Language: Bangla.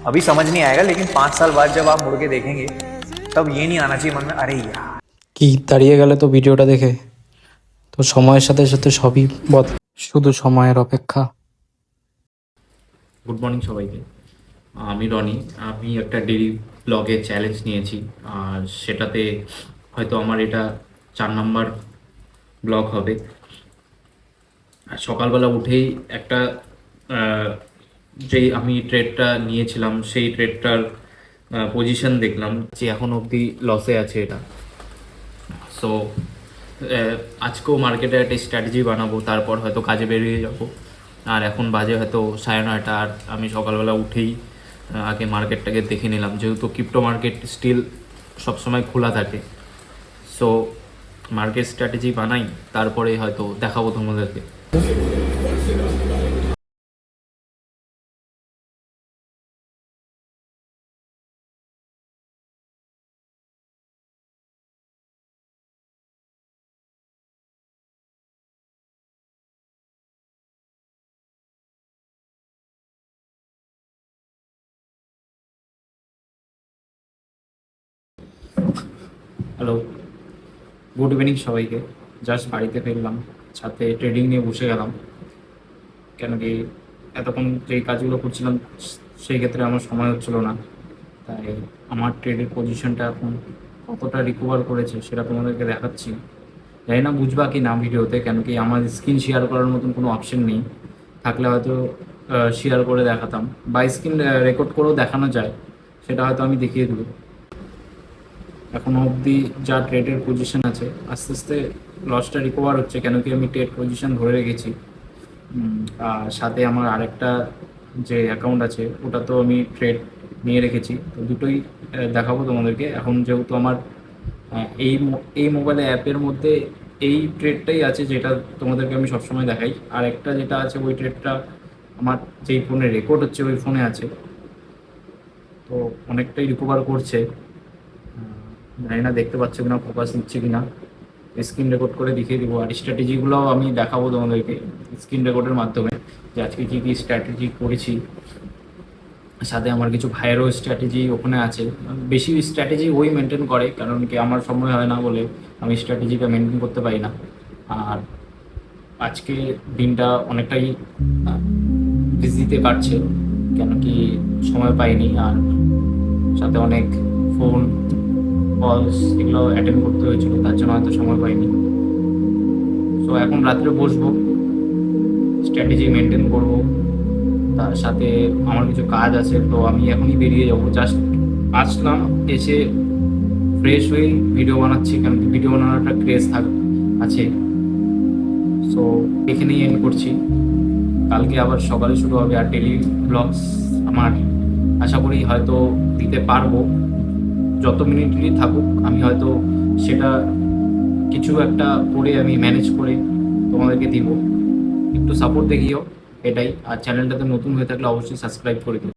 अभी समझ नहीं आएगा, लेकिन 5 साल बाद जब आप मुड़ के देखेंगे तब ये नहीं आना चाहिए मन में, अरे यार। কি দাঁড়িয়ে গেলে তো ভিডিওটা দেখে? তো সময়ের সাথে সাথে সবই শুধু সময়ের অপেক্ষা। গুড মর্নিং সবাইকে। আমি রনি। আমি একটা ডেইলি ব্লগে চ্যালেঞ্জ নিয়েছি, আর সেটাতে হয়তো আমার এটা 4 নম্বর ব্লগ হবে। আর সকালবেলা উঠেই একটা যেই আমি ট্রেডটা নিয়েছিলাম সেই ট্রেডটার পজিশন দেখলাম যে এখন অবধি লসে আছে এটা। সো আজকেও মার্কেটে একটা স্ট্র্যাটেজি বানাবো, তারপর হয়তো কাজে বেরিয়ে যাব। আর এখন বাজে হয়তো 9:30, আর আমি সকালবেলা উঠেই আগে মার্কেটটাকে দেখে নিলাম, যেহেতু ক্রিপ্টো মার্কেট স্টিল সবসময় খোলা থাকে। সো মার্কেট স্ট্র্যাটেজি বানাই, তারপরে হয়তো দেখাবো তোমাদেরকে। হ্যালো, গুড ইভিনিং সবাইকে। জাস্ট বাড়িতে ফিরলাম, সাথে ট্রেডিং নিয়ে বসে গেলাম। কেন কি এতক্ষণ যেই কাজগুলো করছিলাম সেই ক্ষেত্রে আমার সময় হচ্ছিল না, তাই আমার ট্রেডের পজিশনটা এখন কতটা রিকভার করেছে সেটা তোমাদেরকে দেখাচ্ছি। জানি না বুঝবা কি না ভিডিওতে, কেন কি আমার স্ক্রিন শেয়ার করার মতন কোনো অপশন নেই। থাকলে হয়তো শেয়ার করে দেখাতাম, বা স্ক্রিন রেকর্ড করেও দেখানো যায়, সেটা হয়তো আমি দেখিয়ে দেবো। এখনো অবধি যা ট্রেডের পজিশন আছে, আস্তে আস্তে লসটা রিকভার হচ্ছে, কেন কি আমি ট্রেড পজিশন ধরে রেখেছি। আর সাথে আমার আরেকটা যে অ্যাকাউন্ট আছে ওটা তো আমি ট্রেড নিয়ে রেখেছি, তো দুটোই দেখাবো তোমাদেরকে। এখন যেহেতু আমার এই মোবাইলে অ্যাপের মধ্যে এই ট্রেডটাই আছে যেটা তোমাদেরকে আমি সবসময় দেখাই, আর একটা যেটা আছে ওই ট্রেডটা আমার যেই ফোনে রেকর্ড হচ্ছে ওই ফোনে আছে। তো অনেকটাই রিকভার করছে, জানি না দেখতে পাচ্ছ কিনা, ফোকাস নিচ্ছে কিনা। স্ক্রিন রেকর্ড করে দেখিয়ে দেবো, আর স্ট্র্যাটেজিগুলোও আমি দেখাবো তোমাদেরকে স্ক্রিন রেকর্ডের মাধ্যমে, যে আজকে কী কী স্ট্র্যাটেজি করেছি। সাথে আমার কিছু ভাইয়েরও স্ট্র্যাটেজি ওখানে আছে। বেশি স্ট্র্যাটেজি ওই মেনটেন করে, কারণ কি আমার সময় হয় না বলে আমি স্ট্র্যাটেজিটা মেনটেন করতে পারি না। আর আজকে দিনটা অনেকটাই বিজিতে কাটছে, কেন কি সময় পাইনি, আর সাথে অনেক ফোন কলস এগুলো অ্যাটেন্ড করতে হয়েছিল, তার জন্য হয়তো সময় পাইনি। সো এখন রাত্রে বসবো, স্ট্র্যাটেজি মেনটেন করব, তার সাথে আমার কিছু কাজ আছে, তো আমি এখনই বেরিয়ে যাবো। জাস্ট আসলাম, এসে ফ্রেশ হয়ে ভিডিও বানাচ্ছি, কারণ ভিডিও বানানোর একটা ক্রেজ আছে। সো এখানেই এন্ড করছি, কালকে আবার সকালে শুরু হবে। আর ডেলি ব্লগস আমার আশা করি হয়তো দিতে পারবো, যত মিনিটই থাকুক আমি হয়তো সেটা কিছু একটা করে আমি ম্যানেজ করে তোমাদেরকে দিব। একটু সাপোর্ট দেখিও, এটাই। আর চ্যানেলটাতে নতুন হয়ে থাকলে অবশ্যই সাবস্ক্রাইব করে দিও।